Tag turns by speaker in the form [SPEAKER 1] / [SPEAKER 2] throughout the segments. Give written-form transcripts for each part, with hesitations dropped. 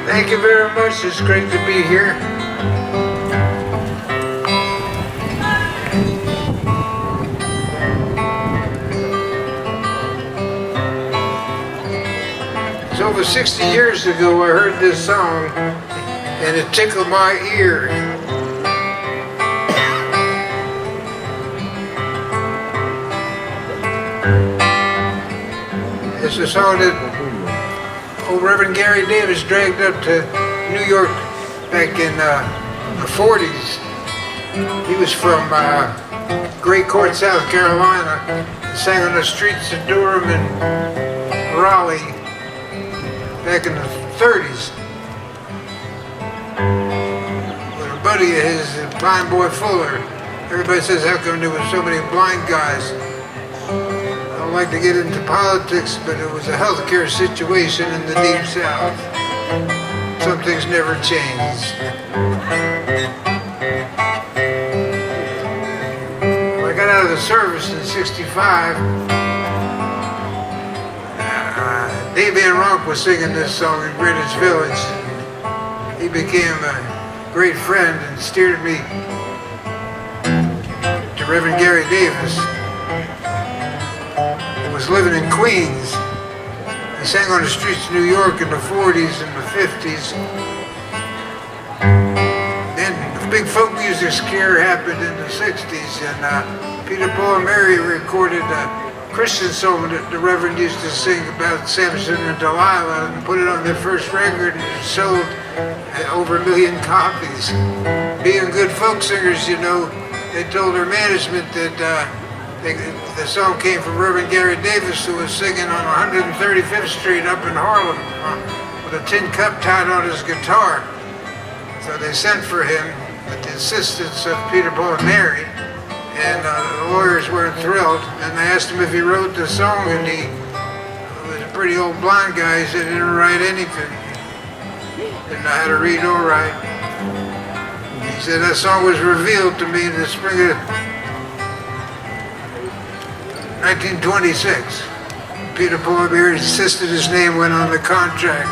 [SPEAKER 1] Thank you very much. It's great to be here. It's over 60 years ago I heard this song and it tickled my ear. It's a song that old Reverend Gary Davis dragged up to New York back in the 40s. He was from Great Court, South Carolina. He sang on the streets of Durham and Raleigh back in the 30s. With a buddy of his, Blind Boy Fuller. Everybody says, how come there were so many blind guys? I don't like to get into politics, but it was a healthcare situation in the Deep South. Some things never change. When I got out of the service in '65, Dave Van Ronk was singing this song in Greenwich Village. He became a great friend and steered me to Reverend Gary Davis. Was living in Queens. He sang on the streets of New York in the 40s and the 50s. Then the big folk music scare happened in the 60s, and Peter, Paul, and Mary recorded a Christian song that the Reverend used to sing about Samson and Delilah and put it on their first record, and it sold over 1 million copies. Being good folk singers, you know, they told their management that the song came from Reverend Gary Davis, who was singing on 135th Street up in Harlem with a tin cup tied on his guitar. So they sent for him with the assistance of Peter, Paul, and Mary, and the lawyers weren't thrilled, and they asked him if he wrote the song, and he was a pretty old blind guy. He said he didn't write anything. Didn't know how to read or write. He said that song was revealed to me in the spring of 1926. Peter, Paul, and Mary insisted his name went on the contract,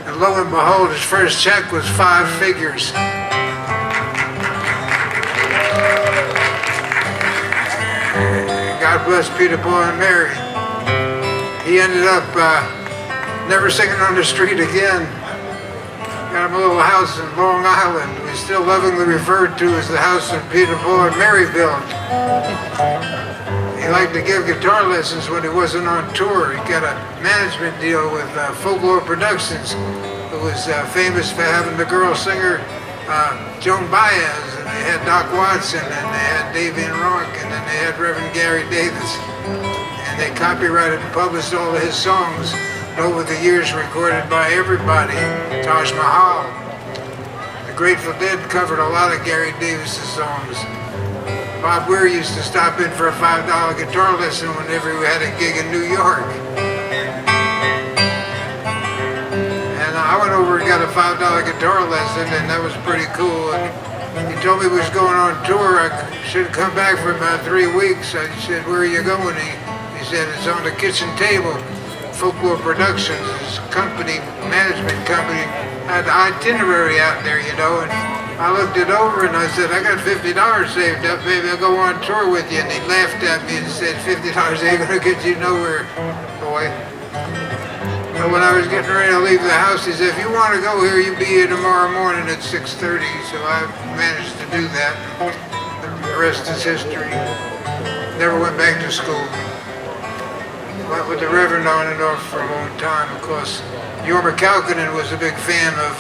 [SPEAKER 1] and lo and behold, his first check was 5 figures. God bless Peter, Paul, and Mary. He ended up never singing on the street again. Got him a little house in Long Island. We still lovingly referred to as the house that Peter, Paul, and Mary built. He liked to give guitar lessons when he wasn't on tour. He got a management deal with Folklore Productions, who was famous for having the girl singer Joan Baez, and they had Doc Watson, and they had Dave Van Ronk, and then they had Reverend Gary Davis. And they copyrighted and published all of his songs, and over the years recorded by everybody. Taj Mahal. The Grateful Dead covered a lot of Gary Davis's songs. Bob Weir used to stop in for a $5 guitar lesson whenever we had a gig in New York. And I went over and got a $5 guitar lesson, and that was pretty cool. And he told me he was going on tour. I should come back for about 3 weeks. I said, where are you going? He said, it's on the kitchen table. Folklore Productions, his company, management company, had the itinerary out there, you know, and I looked it over and I said, I got $50 saved up, maybe I'll go on tour with you. And he laughed at me and said, $50 ain't gonna get you nowhere, boy. But when I was getting ready to leave the house, he said, if you want to go here, you be here tomorrow morning at 6:30. So I managed to do that. The rest is history. Never went back to school. Went with the Reverend on and off for a long time. Of course, Jorma Kaukonen was a big fan of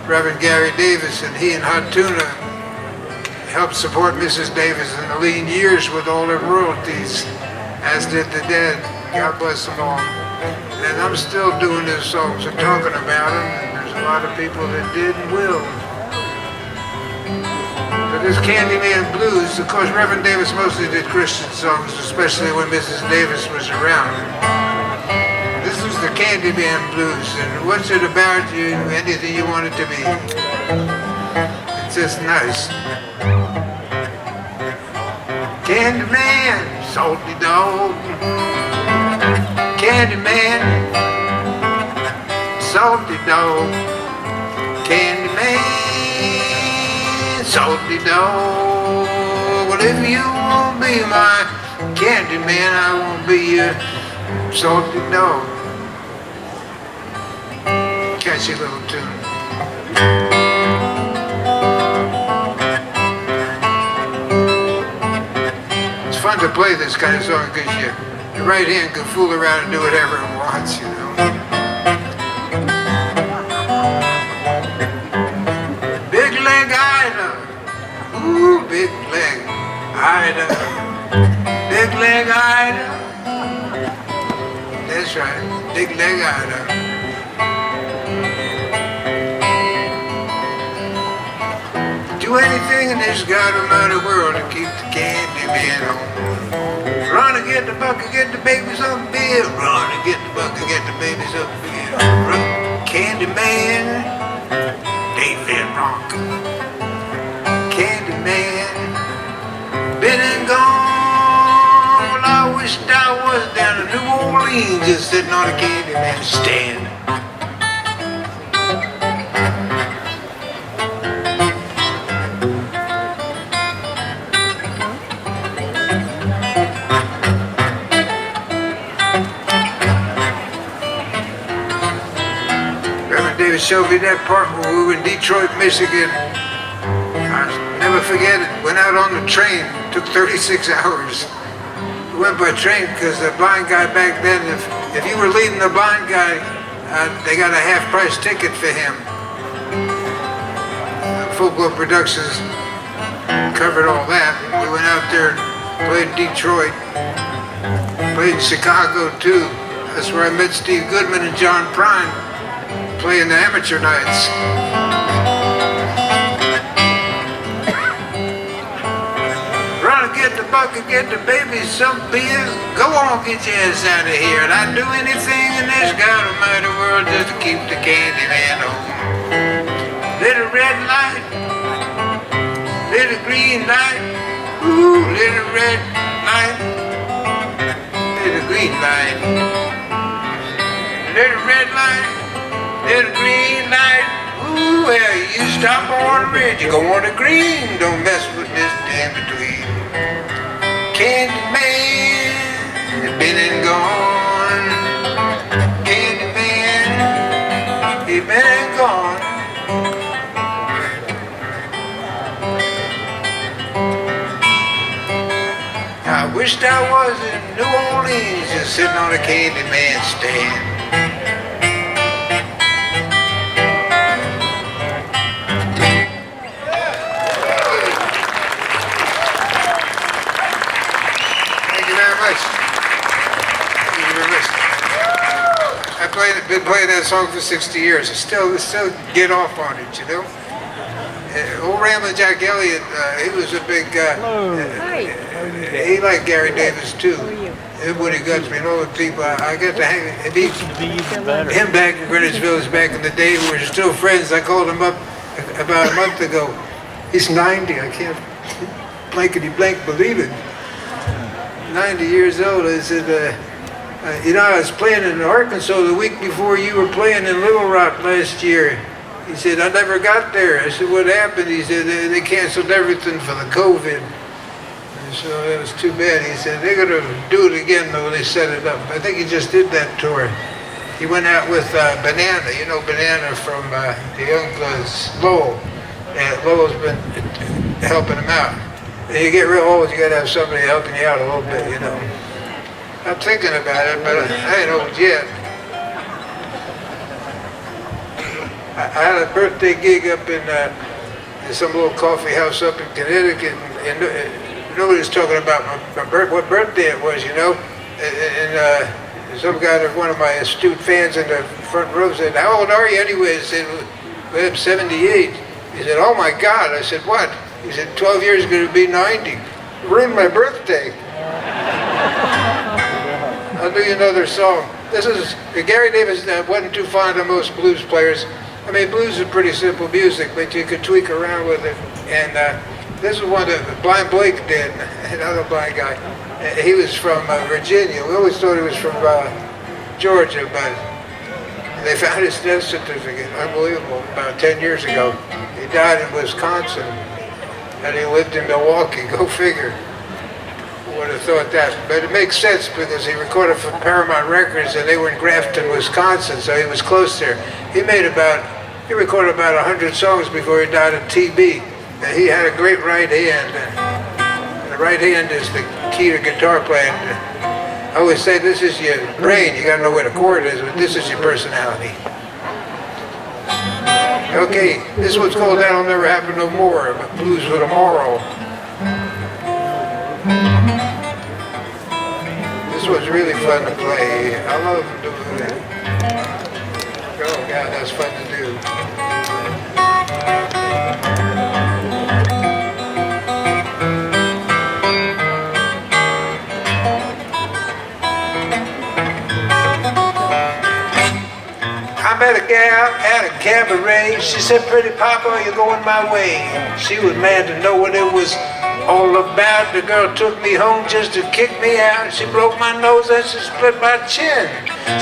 [SPEAKER 1] Reverend Gary Davis, and he and Hot Tuna helped support Mrs. Davis in the lean years with all their royalties, as did the Dead. God bless them all. And I'm still doing these songs and talking about them, and there's a lot of people that did and will. But this Candyman Blues, of course, Reverend Davis mostly did Christian songs, especially when Mrs. Davis was around. This is the Candyman Blues, and what's it about you, anything you want it to be? It's just nice. Candyman, salty dog. Candyman, salty dog, candy man, salty dog. Well, if you won't be my candy man, I won't be your salty dog. Catchy little tune. It's fun to play this kind of song because your right hand can fool around and do whatever it wants, you know. Big leg Ida, ooh, big leg Ida, big leg Ida. That's right, big leg Ida. Do anything in this God Almighty world to keep the candy man home. Run and get the bucket, get the baby some beer. Run and get the bucket, get the baby some beer. Run, candy man, David Rock. Candy man, been and gone. I wished I was down in New Orleans just sitting on a candy man stand. David showed me that part when we were in Detroit, Michigan. I'll never forget it. Went out on the train. Took 36 hours. We went by train because the blind guy back then, if you were leading the blind guy, they got a half-price ticket for him. Full Glow Productions covered all that. We went out there, played in Detroit, played in Chicago too. That's where I met Steve Goodman and John Prine, playing the amateur nights. Run and get the bucket, get the baby some beer. Go on, get your ass out of here. And I'd do anything in this God Almighty world just to keep the candy man home. Little red light, little green light, ooh, little red light, little green light, little red light. Little green light, ooh, well, you stop on the red, you go on the green, don't mess with this damn between. Candy man, been and gone. Candy man, he been and gone. I wished I was in New Orleans, just sitting on a candy man stand. I've been playing that song for 60 years. I still get off on it, you know. Old Ramblin' Jack Elliott, he was a big guy.
[SPEAKER 2] Hi.
[SPEAKER 1] He liked Gary Davis too. Everybody got me, and all the people. I got to hang him back in Greenwich Village back in the day. We were still friends. I called him up about a month ago. He's 90. I can't blankety blank believe it. 90 years old. I said, you know, I was playing in Arkansas the week before you were playing in Little Rock last year. He said, I never got there. I said, what happened? He said, they canceled everything for the COVID. And so it was too bad. He said, they're going to do it again though they set it up. I think he just did that tour. He went out with Banana, you know Banana from the Youngbloods, Lowell. And Lowell's been helping him out. And you get real old, you got to have somebody helping you out a little bit, you know. I'm thinking about it, but I ain't old yet. I had a birthday gig up in some little coffee house up in Connecticut, and nobody's talking about what birthday it was, you know. And some guy, one of my astute fans in the front row said, how old are you anyway? I said, well, I'm 78. He said, oh my God. I said, what? He said, 12 years is going to be 90. Ruined my birthday. I'll do you another song. This is, Gary Davis wasn't too fond of most blues players. I mean, blues is pretty simple music, but you could tweak around with it. And this is one that Blind Blake did, another blind guy. He was from Virginia. We always thought he was from Georgia, but They found his death certificate. Unbelievable. About 10 years ago. He died in Wisconsin. And he lived in Milwaukee. Go figure. Who would have thought that? But it makes sense because he recorded for Paramount Records and they were in Grafton, Wisconsin, so he was close there. He recorded about 100 songs before he died of TB. And he had a great right hand. And the right hand is the key to guitar playing. I always say this is your brain, you gotta know where the chord is, but this is your personality. Okay, this one's called That'll Never Happen No More, but Blues with a Moral. This one's really fun to play. I love doing it. Oh God, that's fun to do. I met a gal at a cabaret. She said, "Pretty Papa, you're going my way." She was mad to know what it was all about. The girl took me home just to kick me out. She broke my nose and she split my chin.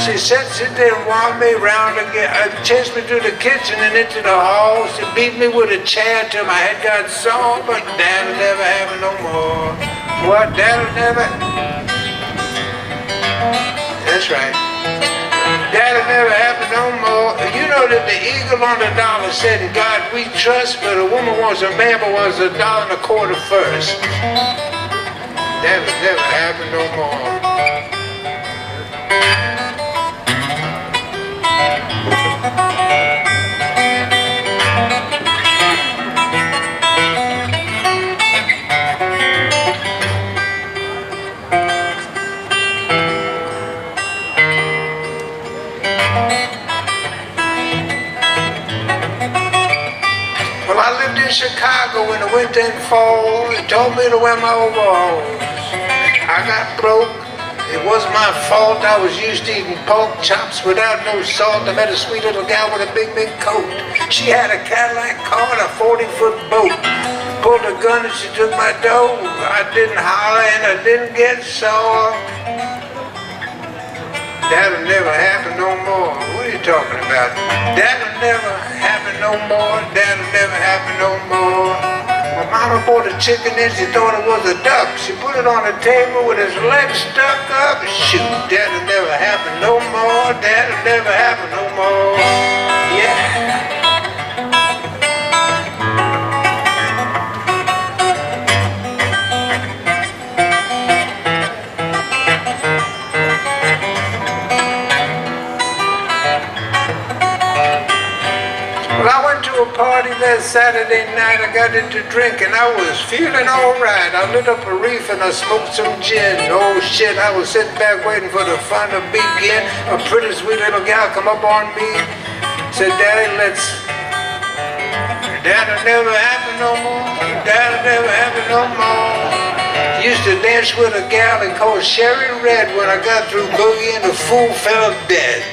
[SPEAKER 1] She said she didn't want me round again. Chased me through the kitchen and into the hall. She beat me with a chair till my head got sore. But that'll never happen no more. What? That'll never. That's right. That'll never happen no more. You know that the eagle on the dollar said, "In God we trust," but a woman wants a man but wants $1.25 first. That'll never happen no more. Well, I lived in Chicago in the winter and fall. They told me to wear my overalls. I got broke. It wasn't my fault. I was used to eating pork chops without no salt. I met a sweet little gal with a big, big coat. She had a Cadillac car and a 40-foot boat. Pulled a gun and she took my dough. I didn't holler and I didn't get sore. That'll never happen no more. What are you talking about? That'll never happen no more. That'll never happen no more. My mama bought a chicken and she thought it was a duck. She put it on the table with his legs stuck up. Shoot, that'll never happen no more. That'll never happen no more. Yeah. Well, I went to a party last Saturday night. I got into drinking. I was feeling all right. I lit up a reef and I smoked some gin. Oh shit, I was sitting back waiting for the fun to begin. A pretty sweet little gal come up on me. Said, "Daddy, that'll never happen no more. That'll never happen no more." Used to dance with a gal and called Sherry Red. When I got through boogieing, the fool fell dead.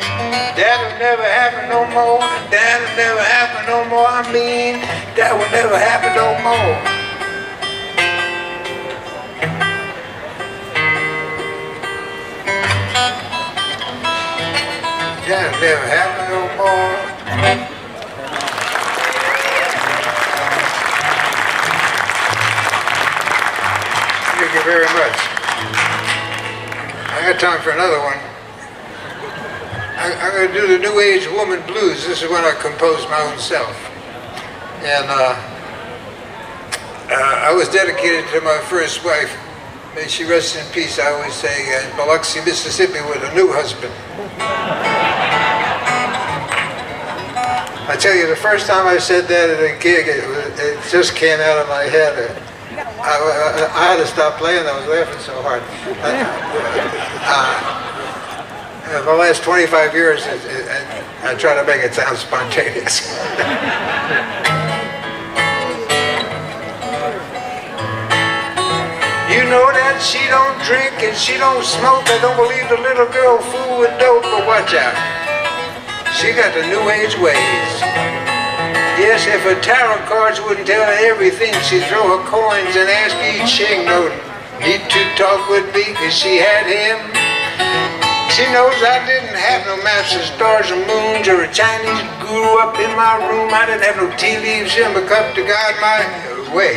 [SPEAKER 1] That'll never happen no more. That'll never happen no more. I mean, that will never happen no more. That'll never happen no more. Thank you very much. I got time for another one. I'm going to do the New Age Woman Blues. This is one I composed my own self. And I was dedicated to my first wife. May she rest in peace, I always say, in Biloxi, Mississippi with a new husband. I tell you, the first time I said that at a gig, it just came out of my head. I had to stop playing. I was laughing so hard. The last 25 years, I try to make it sound spontaneous. You know that she don't drink and she don't smoke. I don't believe the little girl fool with dope, but watch out. She got the new age ways. Yes, if her tarot cards wouldn't tell her everything, she'd throw her coins and ask each Ching, no need to talk with me, 'cause she had him. She knows I didn't have no maps of stars and moons or a Chinese guru up in my room. I didn't have no tea leaves in my cup to guide my way.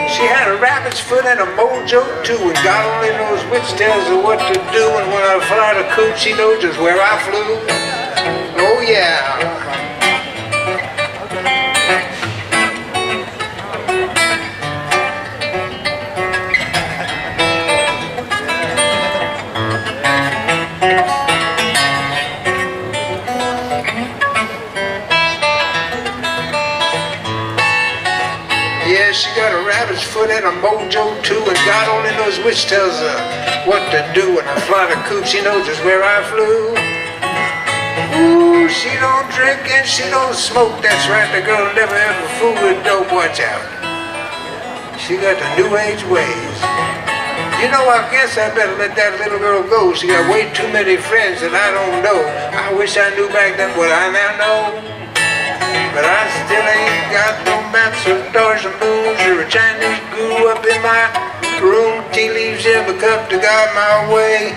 [SPEAKER 1] She had a rabbit's foot and a mojo too, and God only knows which tells her what to do. And when I fly the coop, she knows just where I flew. Oh yeah. Yeah, she got a rabbit's foot and a mojo too, and God only knows which tells her what to do. When I fly the coop, she knows just where I flew. Ooh, she don't drink and she don't smoke. That's right, the girl never ever fool with dope. Watch out. She got the new age ways. You know, I guess I better let that little girl go. She got way too many friends that I don't know. I wish I knew back then what I now know. But I still ain't got no maps of stars and moons or a Chinese guru up in my room. Tea leaves in my cup to guide my way.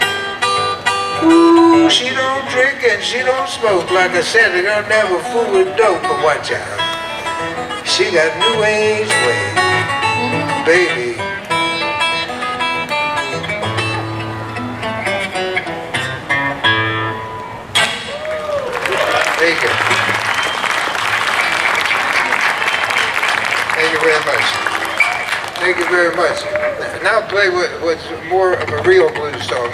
[SPEAKER 1] Ooh, she don't drink and she don't smoke. Like I said, the girl never fool with dope. But watch out, she got new age ways. Ooh, baby. Thank you. Thank you very much. Thank you very much. Now I'll play what's more of a real blues song.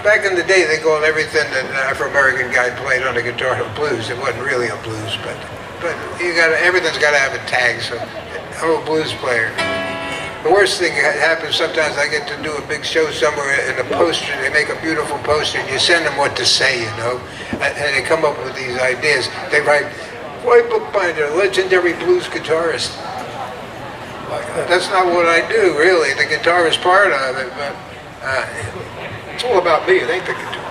[SPEAKER 1] Back in the day, they called everything that an Afro-American guy played on the guitar a blues. It wasn't really a blues, but everything's got to have a tag. So I'm a blues player. The worst thing that happens sometimes, I get to do a big show somewhere, and the poster, they make a beautiful poster, and you send them what to say, you know, and they come up with these ideas. They write, "White Bookbinder, legendary blues guitarist." That's not what I do, really. The guitar is part of it, but it's all about me. It ain't the guitar.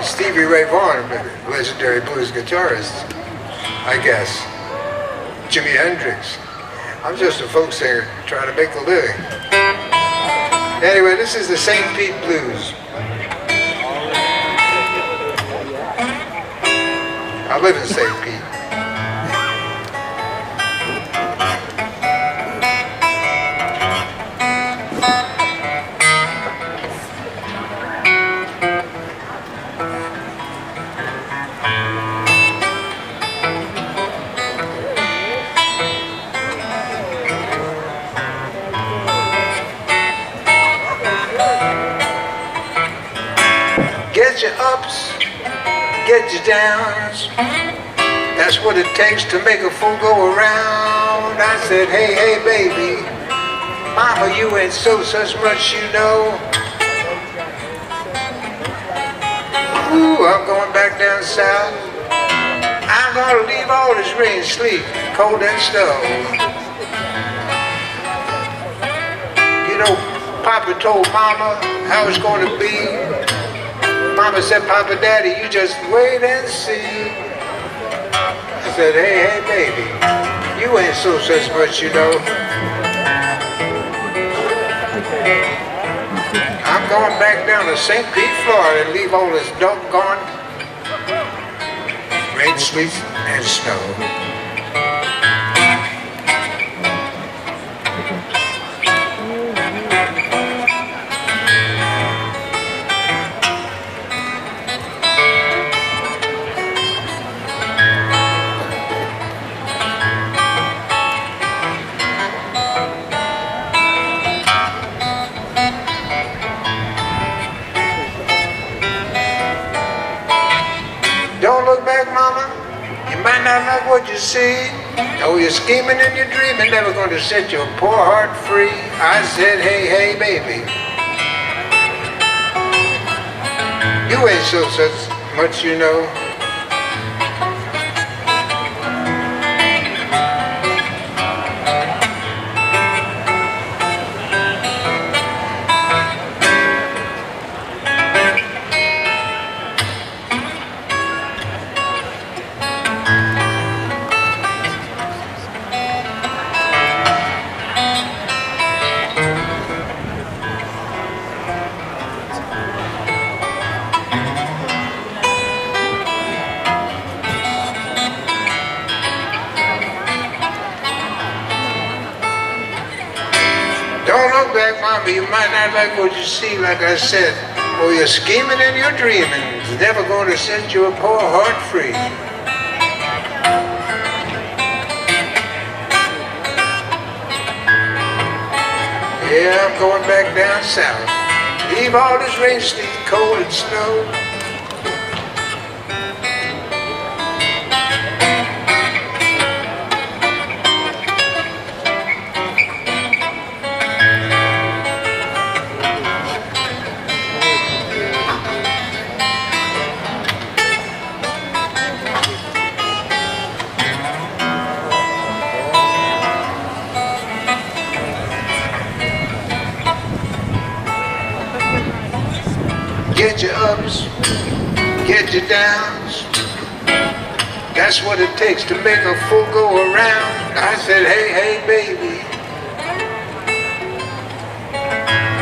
[SPEAKER 1] Stevie Ray Vaughan, legendary blues guitarist, I guess. Jimi Hendrix. I'm just a folk singer trying to make a living. Anyway, this is the St. Pete Blues. I live in St. Pete. Get your ups, get your downs. That's what it takes to make a fool go around. I said, hey, hey, baby, mama, you ain't so such much, you know. Ooh, I'm going back down south. I'm gonna leave all this rain, sleet, cold and snow. You know, Papa told Mama how it's going to be. Mama said, Papa, Daddy, you just wait and see. I said, hey, hey, baby, you ain't so such much, you know. I'm going back down to St. Pete, Florida, and leave all this doggone rain, sleet, and snow. Don't look back, mama. You might not like what you see. Oh, you're scheming and you're dreaming, never going to set your poor heart free. I said, hey, hey, baby, you ain't so such much, you know. back, Mama, you might not like what you see, like I said. Oh, you're scheming and you're dreaming. It's never going to set your poor heart free. Yeah, I'm going back down south. Leave all this rain, sleet, cold, and snow. Get your ups, get your downs. That's what it takes to make a fool go around. I said, hey, hey, baby,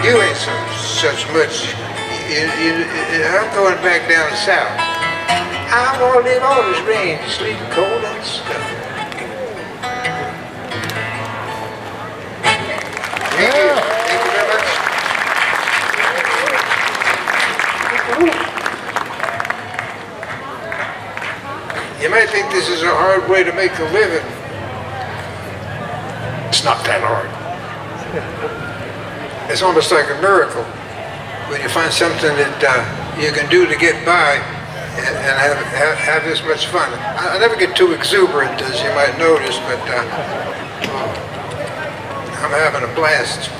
[SPEAKER 1] you ain't such much. I'm going back down south. I won't leave all this rain, sleet, cold, and stuff. Thank you. Thank you very much. You might think this is a hard way to make a living. It's not that hard. It's almost like a miracle when you find something that you can do to get by and have this much fun. I never get too exuberant, as you might notice, but I'm having a blast.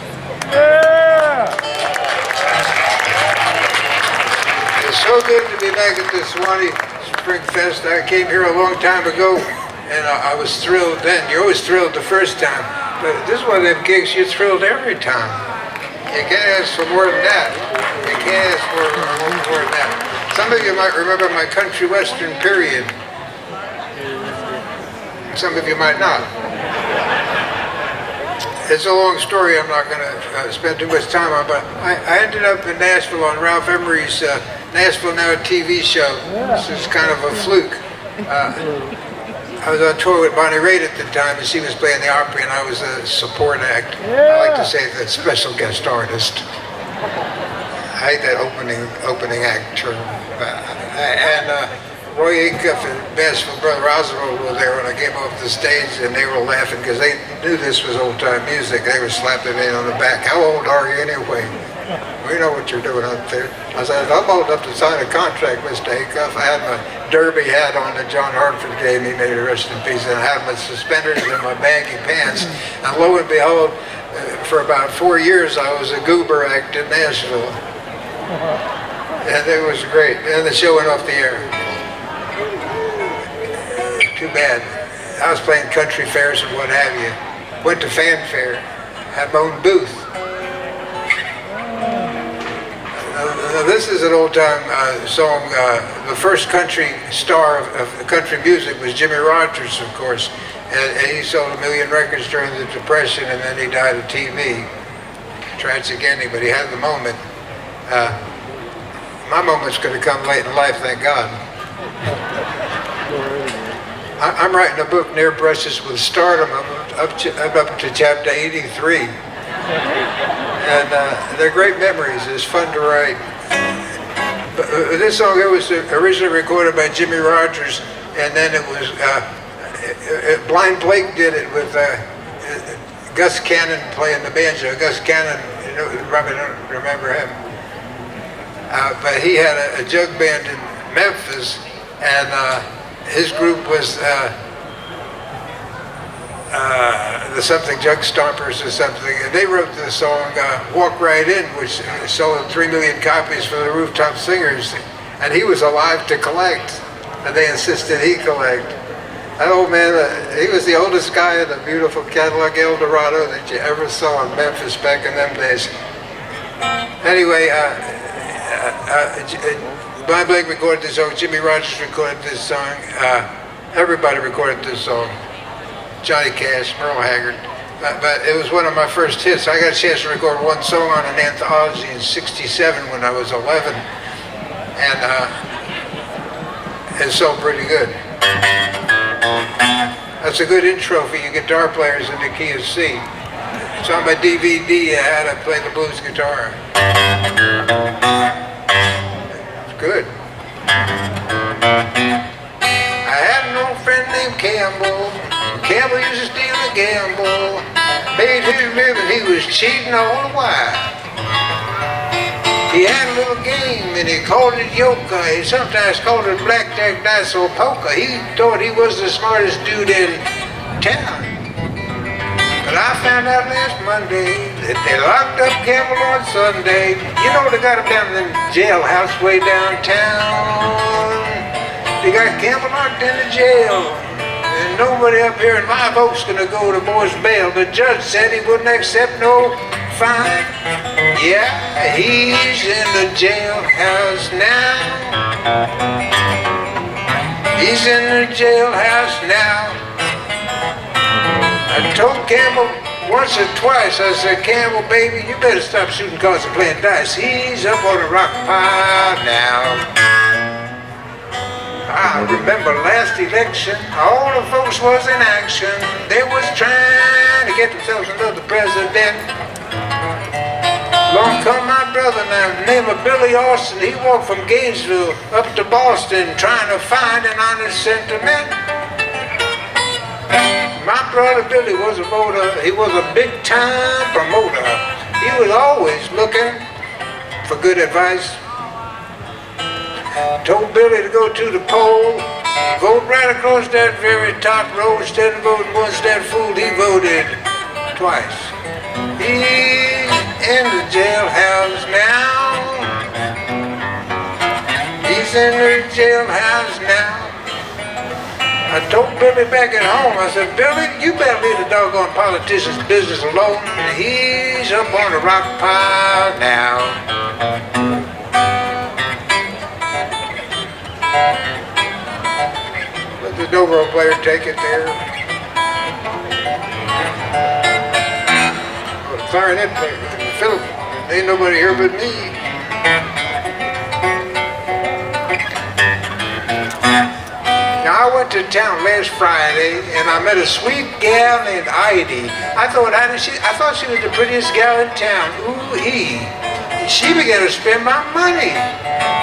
[SPEAKER 1] It's so good to be back at the Suwannee Spring Fest. I came here a long time ago, and I was thrilled then. You're always thrilled the first time, but this is one of them gigs you're thrilled every time. You can't ask for more than that. You can't ask for more than that. Some of you might remember my country western period. Some of you might not. It's a long story. I'm not going to spend too much time on, but I ended up in Nashville on Ralph Emery's Nashville Now TV show. This is kind of a fluke. I was on tour with Bonnie Raitt at the time, and she was playing the Opry, and I was a support act. I like to say the special guest artist. I hate that opening act term. Roy Acuff and Nashville Brother Oswald were there when I came off the stage, and they were laughing because they knew this was old-time music. They were slapping me on the back. How old are you anyway? We know what you're doing up there. I said, I'm old enough to sign a contract, Mr. Acuff. I had my derby hat on that John Hartford gave me, may he rest in peace, and I had my suspenders and my baggy pants. And lo and behold, for about 4 years, I was a goober act in Nashville. And it was great. And the show went off the air. Too bad. I was playing country fairs and what have you. Went to fanfare. Had my own booth. Now, this is an old-time song. The first country star of country music was Jimmy Rogers, of course. And he sold 1 million records during the Depression, and then he died of TB. Tragic ending, but he had the moment. My moment's going to come late in life, thank God. I'm writing a book, Near Brushes with Stardom. I'm up to chapter 83. And they're great memories. It's fun to write. But this song, it was originally recorded by Jimmy Rogers, and then it was, Blind Blake did it with Gus Cannon playing the banjo. Gus Cannon, you probably don't remember him. But he had a jug band in Memphis, and his group was the something Jug Stompers or something, and they wrote the song Walk Right In, which sold 3 million copies for the Rooftop Singers, and he was alive to collect, and they insisted he collect. That old man, he was the oldest guy in the beautiful Cadillac Eldorado that you ever saw in Memphis back in them days. Anyway, Blind Blake recorded this song, Jimmy Rogers recorded this song, everybody recorded this song. Johnny Cash, Merle Haggard, but it was one of my first hits. I got a chance to record one song on an anthology in '67 when I was 11, and it sold pretty good. That's a good intro for you guitar players in the key of C. It's on my DVD, how to play the blues guitar. It's good. I had an old friend named Campbell. Campbell used to steal and gamble. Made his living, he was cheating all the while. He had a little game and he called it yoga. He sometimes called it blackjack, dice, or poker. He thought he was the smartest dude in town. But I found out last Monday that they locked up Campbell on Sunday. You know, they got him down in the jailhouse way downtown. They got Campbell locked in the jail. And nobody up here in my boat's gonna go to boy's bail. The judge said he wouldn't accept no fine. Yeah, he's in the jailhouse now. He's in the jailhouse now. I told Campbell once or twice, I said, Campbell, baby, you better stop shooting cards and playing dice. He's up on the rock pile now. I remember last election, all the folks was in action. They was trying to get themselves another president. Along come my brother now, named Billy Austin. He walked from Gainesville up to Boston trying to find an honest sentiment. My brother Billy was a voter. He was a big-time promoter. He was always looking for good advice. Told Billy to go to the poll, vote right across that very top row. Instead of voting once that fool, he voted twice. He's in the jailhouse now. He's in the jailhouse now. I told Billy back at home, I said, Billy, you better leave the doggone politician's business alone. He's up on the rock pile now. Let the dobro player take it there. Oh, the clarinet player, Philip, ain't nobody here but me. I went to town last Friday and I met a sweet gal named Heidi. I thought she was the prettiest gal in town. Ooh-hee. She began to spend my money.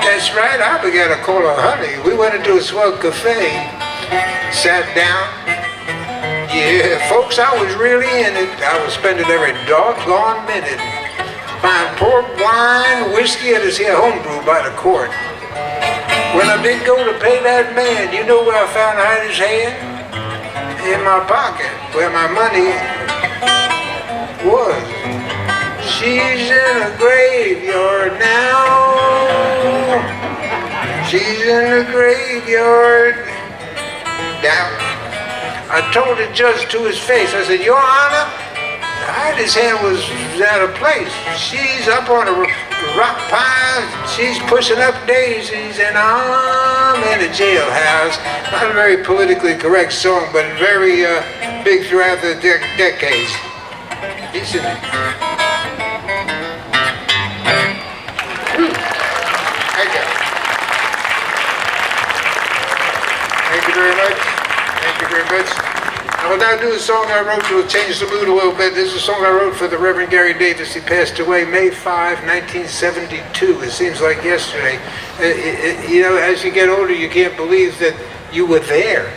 [SPEAKER 1] That's right, I began to call her honey. We went into a swell cafe, sat down. Yeah, folks, I was really in it. I was spending every doggone minute. Buying pork, wine, whiskey, and this here homebrew by the quart. When I did go to pay that man, you know where I found Heidi's hand? In my pocket, where my money was. She's in a graveyard now. She's in the graveyard now. I told the judge to his face, I said, Your Honor, Heidi's hand was out of place. She's up on a rock pile, she's pushing up daisies, and I'm in a jailhouse. Not a very politically correct song, but very big throughout the decades. He's in it. Thank you. Thank you very much. Thank you very much. I will now do a song I wrote to change the mood a little bit. This is a song I wrote for the Reverend Gary Davis. He passed away May 5, 1972. It seems like yesterday. You know, as you get older, you can't believe that you were there,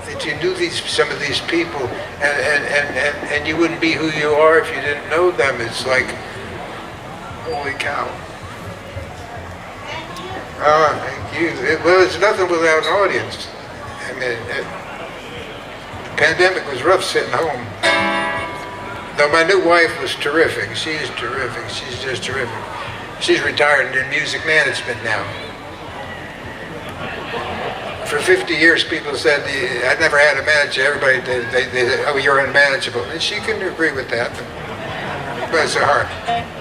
[SPEAKER 1] that you knew some of these people, and you wouldn't be who you are if you didn't know them. It's like, holy cow. Oh, thank you. Well, it's nothing without an audience. I mean, pandemic was rough sitting home. Though my new wife was terrific. She's terrific. She's just terrific. She's retired in music management now. For 50 years, people said, I never had a manager. Everybody, they said, oh, you're unmanageable. And she couldn't agree with that. But it's hard.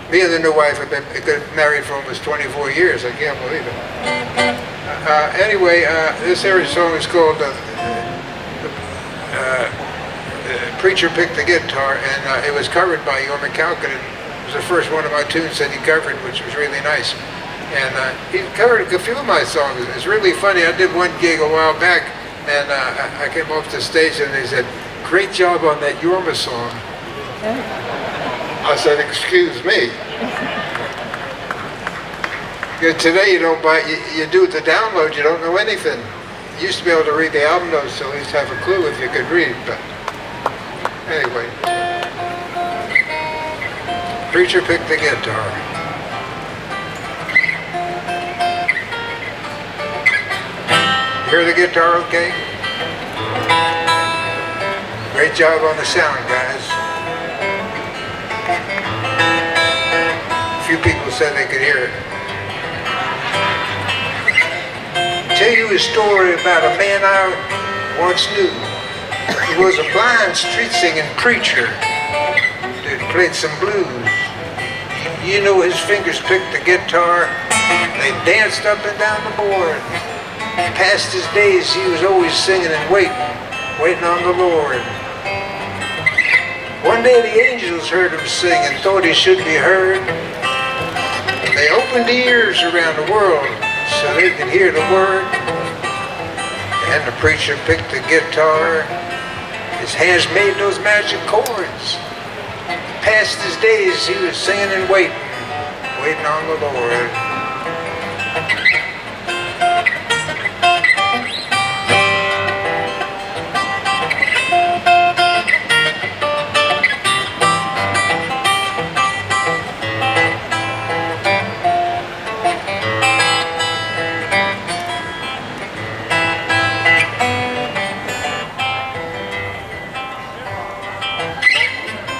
[SPEAKER 1] Me and the new wife have been married for almost 24 years. I can't believe it. Anyway, this area song is called Preacher Picked the Guitar, and it was covered by York McCalkin. It was the first one of my tunes that he covered, which was really nice. And he covered a few of my songs. It's really funny. I did one gig a while back, and I came off the stage, and they said, "Great job on that Yorma song." I said, excuse me. Because today you don't buy, you do the download, you don't know anything. You used to be able to read the album notes, so at least have a clue if you could read, but anyway. Preacher picked the guitar. Hear the guitar okay? Great job on the sound, guys. A few people said they could hear it. Tell you a story about a man I once knew. He was a blind street singing preacher that played some blues. You know, his fingers picked the guitar. They danced up and down the board. Past his days, he was always singing and waiting on the Lord. One day the angels heard him sing and thought he should be heard. They opened the ears around the world so they could hear the word. And the preacher picked the guitar. His hands made those magic chords. Past his days, he was singing and waiting on the Lord.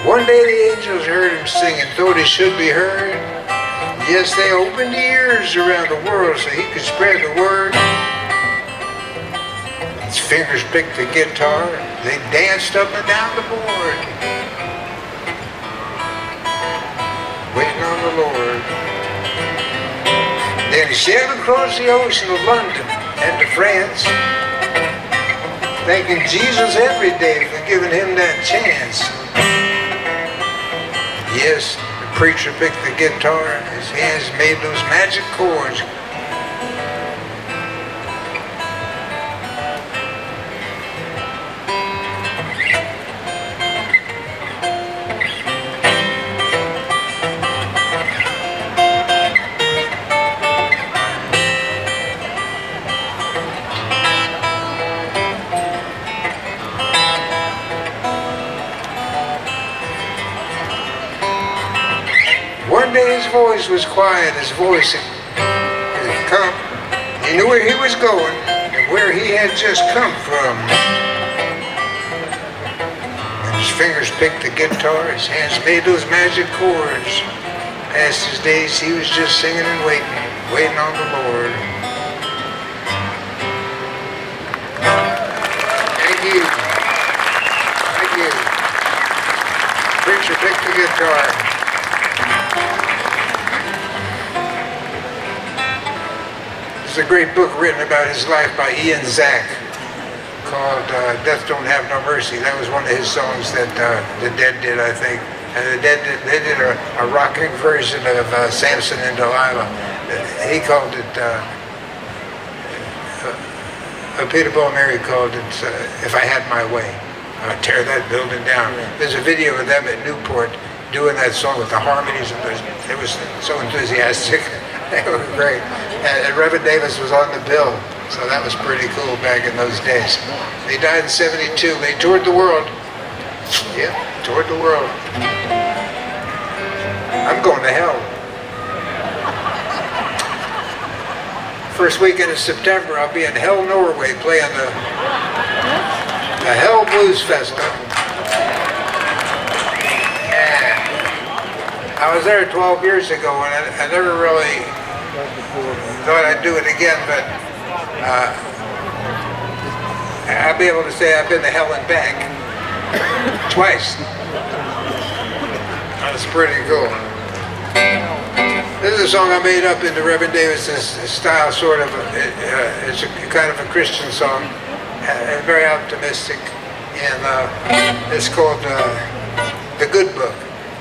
[SPEAKER 1] One day the angels heard him sing and thought he should be heard. Yes, they opened the ears around the world so he could spread the word. His fingers picked the guitar. They danced up and down the board, waiting on the Lord. Then he sailed across the ocean to London and to France, thanking Jesus every day for giving him that chance. Yes, the preacher picked the guitar. His hands made those magic chords. One day his voice was quiet, his voice had come. He knew where he was going and where he had just come from. And his fingers picked the guitar, his hands made those magic chords. Past his days he was just singing and waiting on the Lord. Thank you. Thank you. Preacher picked the guitar. There's a great book written about his life by Ian Zack called Death Don't Have No Mercy. That was one of his songs that the Dead did, I think. And the Dead they did a rocking version of Samson and Delilah. He called it, Peter Paul Mary called it If I Had My Way. I would tear that building down. There's a video of them at Newport doing that song with the harmonies. It was so enthusiastic. They were great. And Reverend Davis was on the bill, so that was pretty cool back in those days. They died in '72. They toured the world. Yeah, toured the world. I'm going to hell. First weekend of September, I'll be in Hell, Norway, playing the Hell Blues Festival. Yeah. I was there 12 years ago, and I never really thought I'd do it again, but I'll be able to say I've been to hell and back twice. That's pretty cool. This is a song I made up in the Reverend Davis's style, sort of. It's a kind of a Christian song, and very optimistic, and it's called The Good Book.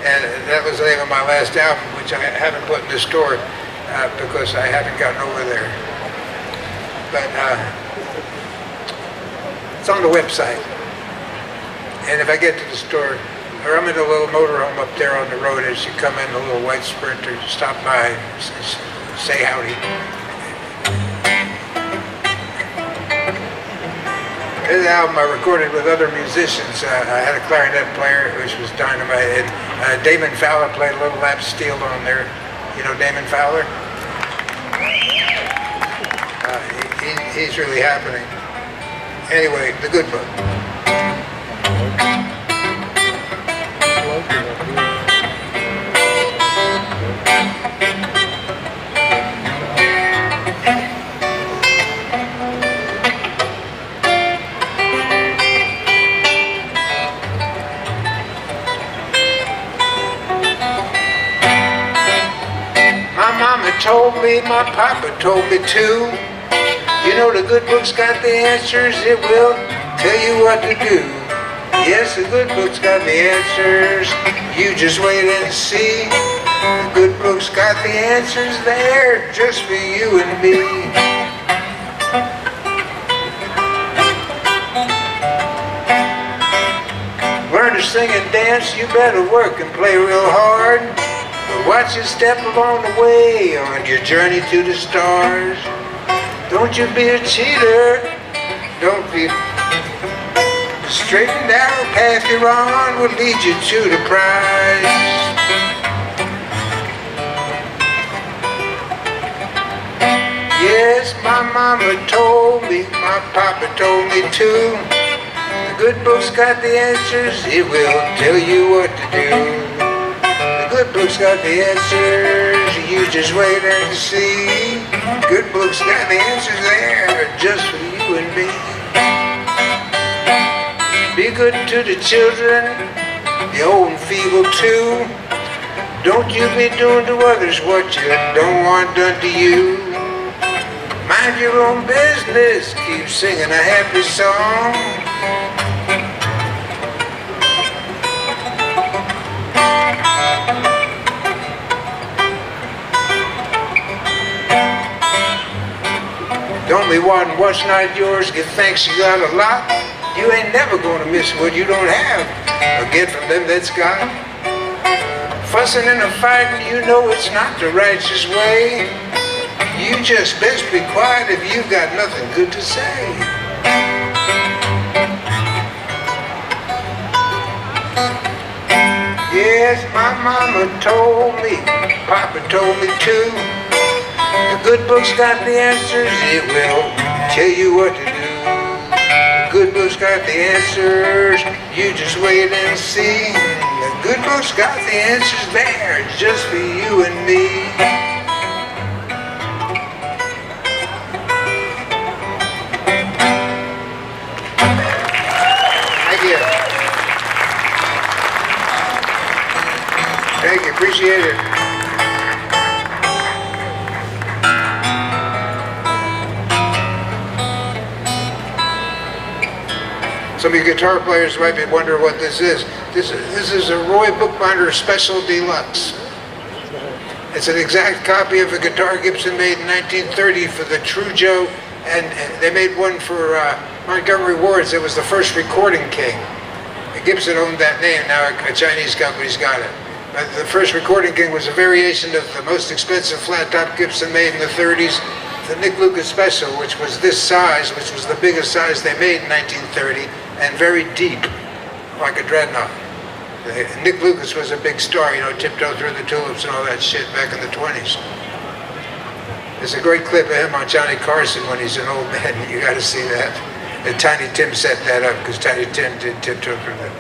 [SPEAKER 1] And that was the name of my last album, which I haven't put in the store because I haven't gotten over there. But it's on the website. And if I get to the store or I'm in a little motorhome up there on the road. As you come in, a little white Sprinter, stop by, say howdy. This album I recorded with other musicians. I had a clarinet player, which was dynamite, and Damon Fowler played a little lap steel on there. You know Damon Fowler? He's really happening. Anyway, The Good Book. My mama told me, my papa told me too. You know the good book's got the answers, it will tell you what to do. Yes, the good book's got the answers, you just wait and see. The good book's got the answers there, just for you and me. Learn to sing and dance, you better work and play real hard. But watch your step along the way on your journey to the stars. Don't you be a cheater, don't be. The straight and narrow path you're on will lead you to the prize. Yes, my mama told me, my papa told me too. The good book's got the answers, it will tell you what to do. The good book's got the answers, you just wait and see. Good book's got the answers there, just for you and me. Be good to the children, the old and feeble too. Don't you be doing to others what you don't want done to you. Mind your own business, keep singing a happy song. Don't be wanting what's not yours, give thanks you got a lot. You ain't never gonna miss what you don't have, or get from them that's got. Fussing and fighting, you know it's not the righteous way. You just best be quiet if you've got nothing good to say. Yes, my mama told me, papa told me too. The good book's got the answers, it will tell you what to do. The good book's got the answers, you just wait and see. The good book's got the answers there, just for you and me. Thank you. Thank you, appreciate it. Some of you guitar players might be wondering what this is. This is a Roy Bookbinder Special Deluxe. It's an exact copy of a guitar Gibson made in 1930 for the True Joe, and they made one for Montgomery Ward's. It was the first recording king. Gibson owned that name, now a Chinese company's got it. But the first recording king was a variation of the most expensive flat-top Gibson made in the 30s. The Nick Lucas Special, which was this size, which was the biggest size they made in 1930, and very deep, like a dreadnought. Nick Lucas was a big star, you know, Tiptoe Through the Tulips and all that shit back in the 20s. There's a great clip of him on Johnny Carson when he's an old man. You got to see that. And Tiny Tim set that up because Tiny Tim did Tiptoe Through the...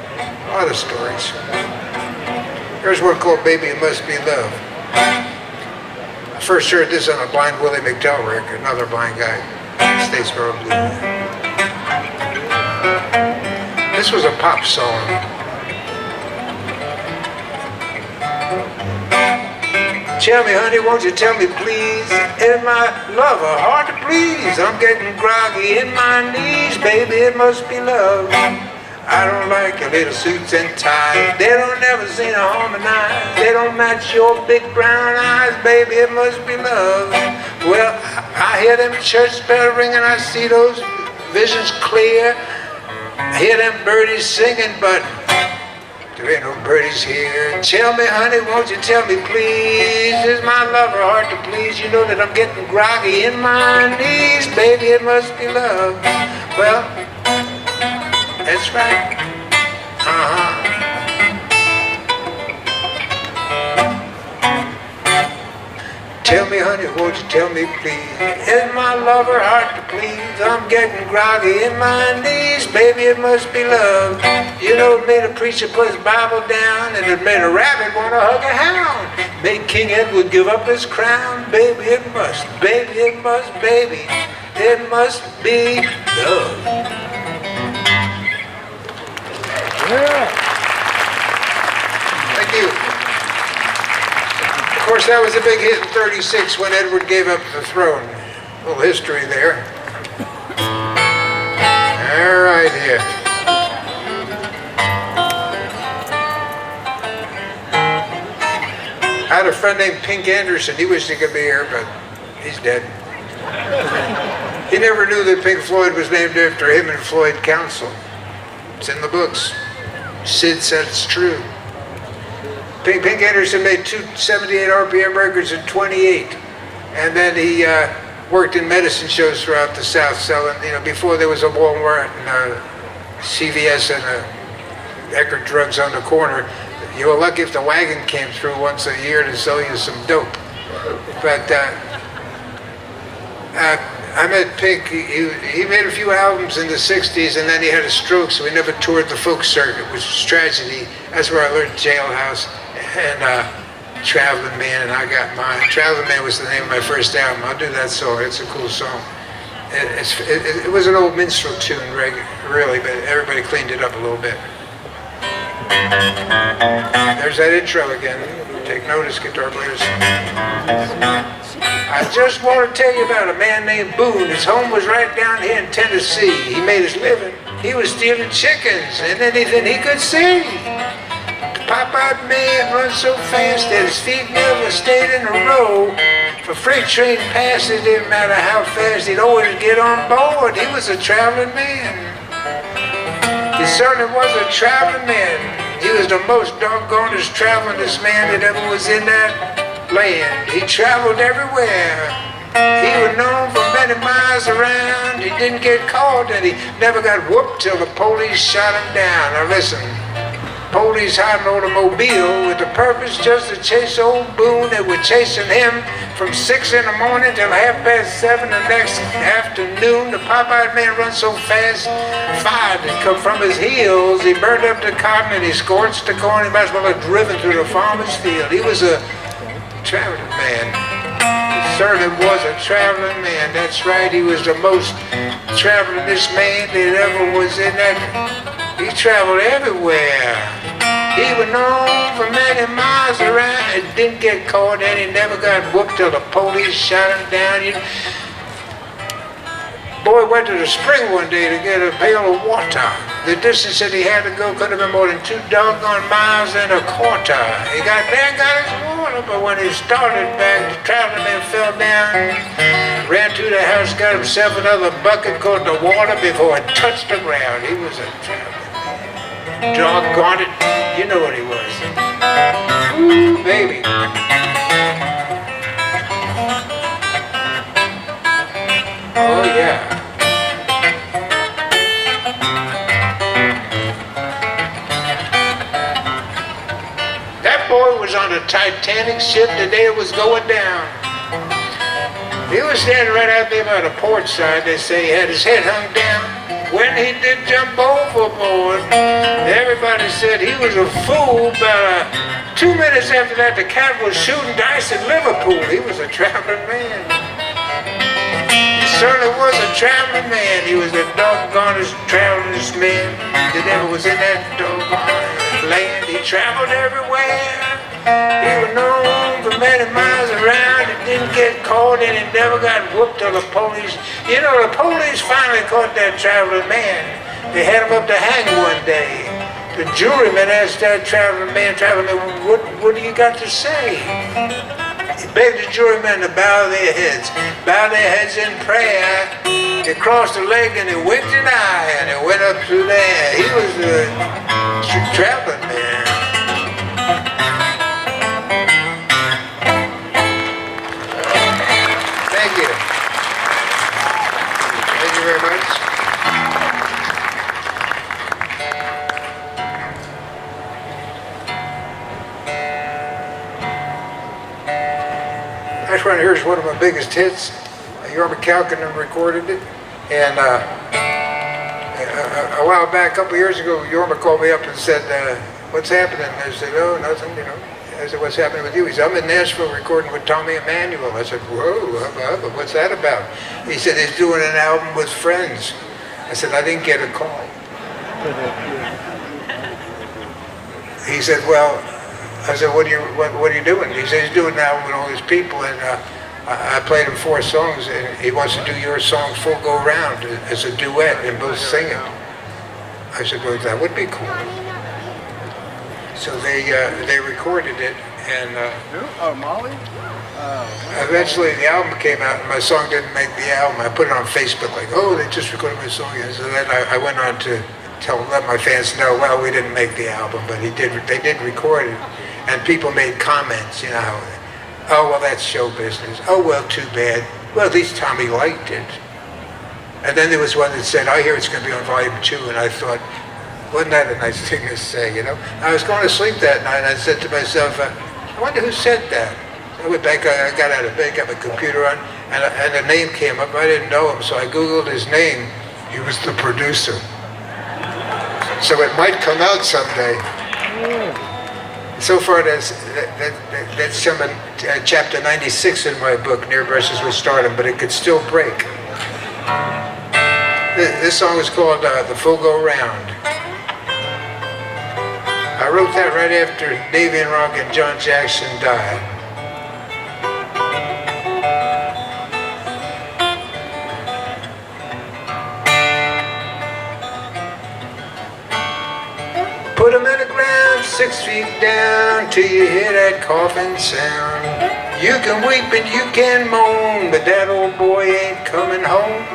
[SPEAKER 1] A lot of stories. There's one called Baby It Must Be Love. I first heard this on a Blind Willie McTell record, another blind guy, Statesboro Blues. This was a pop song. Tell me, honey, won't you tell me, please? Is my lover hard to please? I'm getting groggy in my knees, baby, it must be love. I don't like your little suits and ties. They don't never seem to harmonize. They don't match your big brown eyes, baby, it must be love. Well, I hear them church bells ringing, I see those visions clear. I hear them birdies singing, but There ain't no birdies here. Tell me, honey, won't you tell me, please? Is my lover hard to please? You know that I'm getting groggy in my knees. Baby, it must be love. Well, that's right. Tell me, honey, won't you tell me, please? Is my lover hard to please? I'm getting groggy in my knees. Baby, it must be love. You know, it made a preacher put his Bible down, and it made a rabbit want to hug a hound. Made King Edward give up his crown. Baby, it must, baby, it must, baby, it must be love.
[SPEAKER 2] Yeah.
[SPEAKER 1] Thank you. Of course, that was a big hit in '36 when Edward gave up the throne. A little history there. All right, here. I had a friend named Pink Anderson. He wished he could be here, but he's dead. He never knew that Pink Floyd was named after him and Floyd Council. It's in the books. Sid said it's true. Pink Anderson made 278 RPM records in '28, and then he worked in medicine shows throughout the South selling, before there was a Walmart and a CVS and a Eckerd Drugs on the corner. You were lucky if the wagon came through once a year to sell you some dope. But I met Pink. He made a few albums in the '60s, and then he had a stroke, so he never toured the folk circuit, which was tragedy. That's where I learned Jailhouse and Traveling Man, and I got mine. Traveling Man was the name of my first album. I'll do that song. It's a cool song. It was an old minstrel tune, really, but everybody cleaned it up a little bit. There's that intro again. Take notice, guitar players. I just want to tell you about a man named Boone. His home was right down here in Tennessee. He made his living. He was stealing chickens and anything he could see. The pop-eyed man runs so fast that his feet never stayed in a row. If a freight train passed, it didn't matter how fast, he'd always get on board. He was a traveling man. He certainly was a traveling man. He was the most doggonest travelingest man that ever was in that land. He traveled everywhere. He was known for many miles around. He didn't get caught, and he never got whooped till the police shot him down. Now listen, police hired an automobile with the purpose just to chase old Boone. They were chasing him from 6 in the morning till 7:30 the next afternoon. The pop-eyed man runs so fast, fire had come from his heels. He burned up the cotton and he scorched the corn. He might as well have driven through the farmer's field. He was a traveling man. He certainly was a traveling man. That's right, he was the most travelingest man that ever was in that. He traveled everywhere. He was known for many miles around and didn't get caught, and he never got whooped till the police shot him down. Boy went to the spring one day to get a pail of water. The distance that he had to go could have been more than 2 doggone miles and a quarter. He got there and got his water, but when he started back, the traveling man fell down, ran to the house, got himself another bucket, caught the water before it touched the ground. He was a traveling man. Doggone it, you know what he was. Ooh, baby. Oh, yeah. That boy was on a Titanic ship the day it was going down. He was standing right out there by the port side. They say he had his head hung down. When he did jump overboard, everybody said he was a fool. About 2 minutes after that, the cat was shooting dice in Liverpool. He was a traveling man. Certainly was a traveling man. He was the doggonest travelingest man that ever was in that doggone land. He traveled everywhere. He was known for many miles around. He didn't get caught, and he never got whooped till the police. You know, the police finally caught that traveling man. They had him up to hang one day. The juryman asked that traveling man, what do you got to say? He begged the jurymen to bow their heads in prayer. They crossed a leg and they winked an eye and they went up through there. He was a traveling man. Thank you. Thank you very much. Next one here is one of my biggest hits. Yorma Calkin recorded it. And a while back, a couple of years ago, Yorma called me up and said, what's happening? I said, oh, nothing, you know. I said, what's happening with you? He said, I'm in Nashville recording with Tommy Emmanuel. I said, whoa, what's that about? He said, he's doing an album with friends. I said, I didn't get a call. He said, well, I said, what are you doing? He said, he's doing an album with all these people, and I played him 4 songs, and he wants to do your song, Full Go Round, as a duet, and both sing it. I said, well, that would be cool. So they recorded it, and
[SPEAKER 2] Molly?
[SPEAKER 1] eventually the album came out, and my song didn't make the album. I put it on Facebook, like, oh, they just recorded my song. And so then I went on to let my fans know, well, we didn't make the album, but they did record it. And people made comments, you know, oh, well, that's show business. Oh, well, too bad. Well, at least Tommy liked it. And then there was one that said, I hear it's going to be on volume 2, and I thought, wasn't that a nice thing to say, you know? I was going to sleep that night, and I said to myself, I wonder who said that. I went back, I got out of bed, got my computer on, and a name came up. I didn't know him, so I Googled his name. He was the producer. So it might come out someday. So far, that's chapter 96 in my book, Near Brushes with Stardom, but it could still break. This song is called The Full Go Round. I wrote that right after Davian Rock and John Jackson died. Put 'em in the ground, 6 feet down, till you hear that coughing sound. You can weep and you can moan, but that old boy ain't coming home.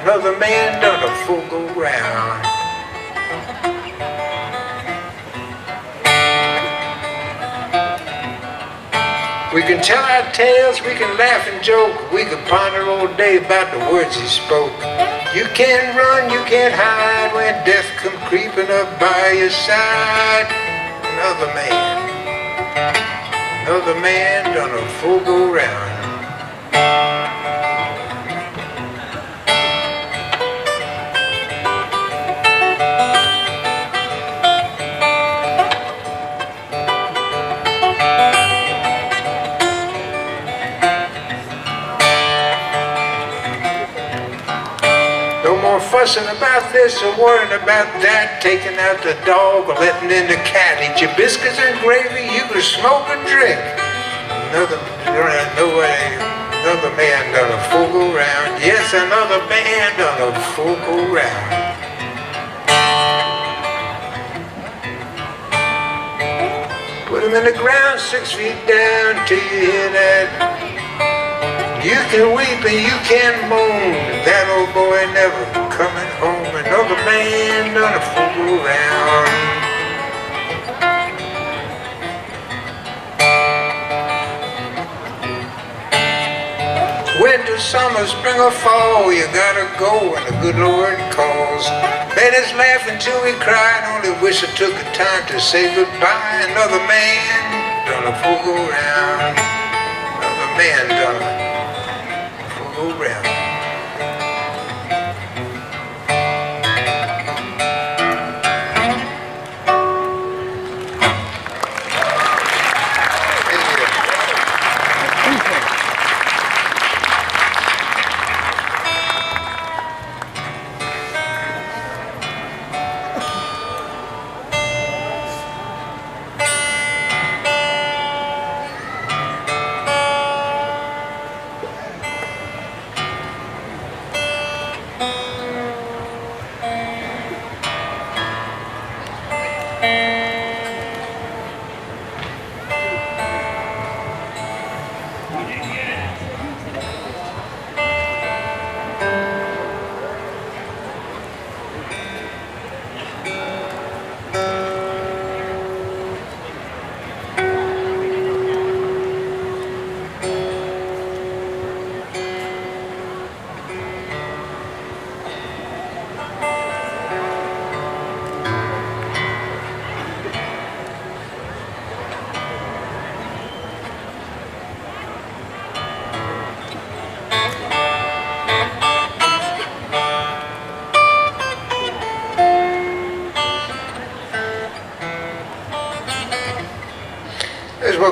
[SPEAKER 1] Another man done a full go round. We can tell our tales, we can laugh and joke, we can ponder all day about the words he spoke. You can't run, you can't hide when death come creeping up by your side. Another man done a full go round. Fussing about this or worrying about that, taking out the dog or letting in the cat. Eat your biscuits and gravy, you can smoke and drink. Another man done a full go round. Yes, another man done a full go round. Put him in the ground, 6 feet down, till you hear that. You can weep and you can moan, that old boy never coming home. Another man done a full go round. Winter, summer, spring or fall, you gotta go when the good Lord calls. Let us laugh until we cried, only wish I took the time to say goodbye. Another man done a full go round. Another man done a full go round.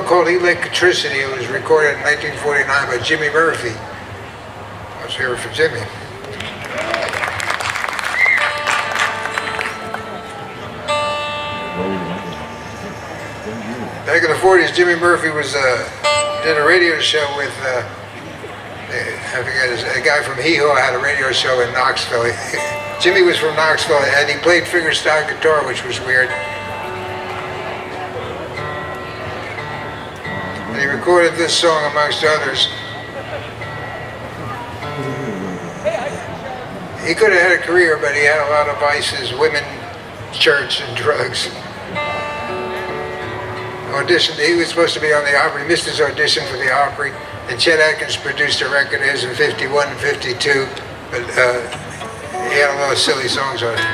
[SPEAKER 1] called Electricity. It was recorded in 1949 by Jimmy Murphy. Let's hear it for Jimmy. Back in the 40s, Jimmy Murphy did a radio show with, I forget, a guy from Hee-Haw had a radio show in Knoxville. Jimmy was from Knoxville, and he played fingerstyle guitar, which was weird. And he recorded this song amongst others. He could have had a career, but he had a lot of vices: women, church, and drugs. Auditioned. He was supposed to be on the Opry. He missed his audition for the Opry, and Chet Atkins produced a record of his in '51 and '52, but he had a lot of silly songs on it.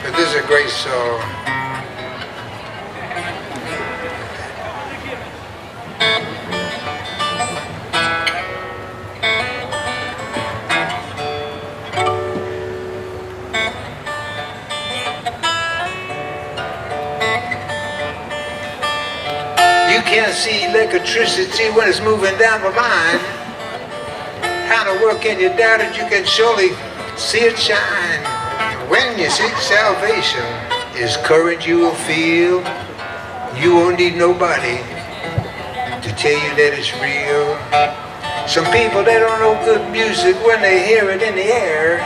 [SPEAKER 1] But this is a great song. You can't see electricity when it's moving down the line. How to work in your doubt it, you can surely see it shine. When you seek salvation, is courage you will feel. You won't need nobody to tell you that it's real. Some people, they don't know good music when they hear it in the air.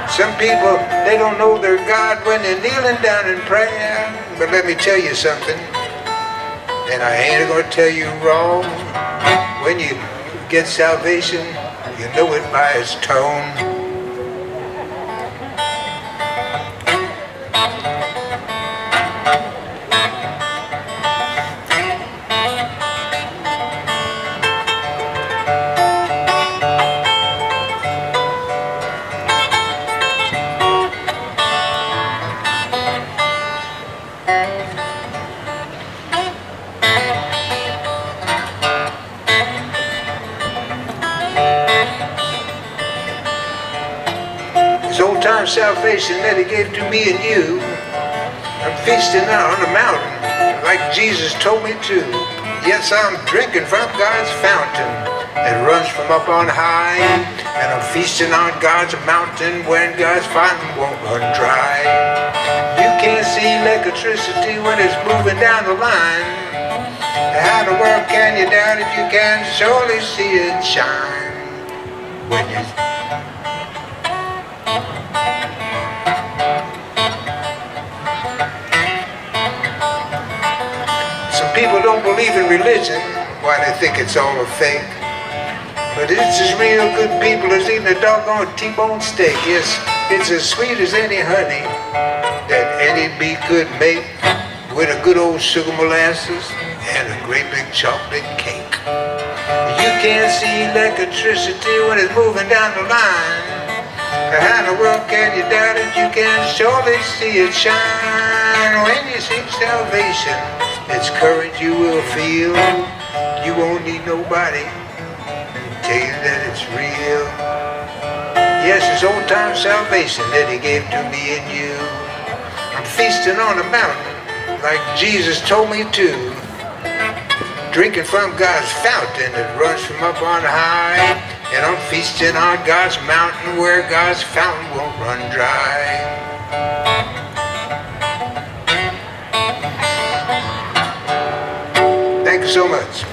[SPEAKER 1] Some people, they don't know their God when they're kneeling down in prayer. But let me tell you something, and I ain't gonna tell you wrong. When you get salvation, you know it by its tone. Old-time salvation that he gave to me and you. I'm feasting out on the mountain like Jesus told me to. Yes, I'm drinking from God's fountain that runs from up on high, and I'm feasting on God's mountain when God's fountain won't run dry. You can't see electricity when it's moving down the line. How to work can you doubt it? You can surely see it shine when you. People don't believe in religion, why they think it's all a fake. But it's as real good people as eating a doggone T-bone steak. Yes, it's as sweet as any honey that any bee could make, with a good old sugar molasses and a great big chocolate cake. You can't see electricity when it's moving down the line. How in the world can you doubt it? You can surely see it shine when you seek salvation. It's courage you will feel. You won't need nobody to tell you that it's real. Yes, it's old-time salvation that he gave to me and you. I'm feasting on a mountain like Jesus told me to. Drinking from God's fountain that runs from up on high. And I'm feasting on God's mountain where God's fountain won't run dry. Thank you so much.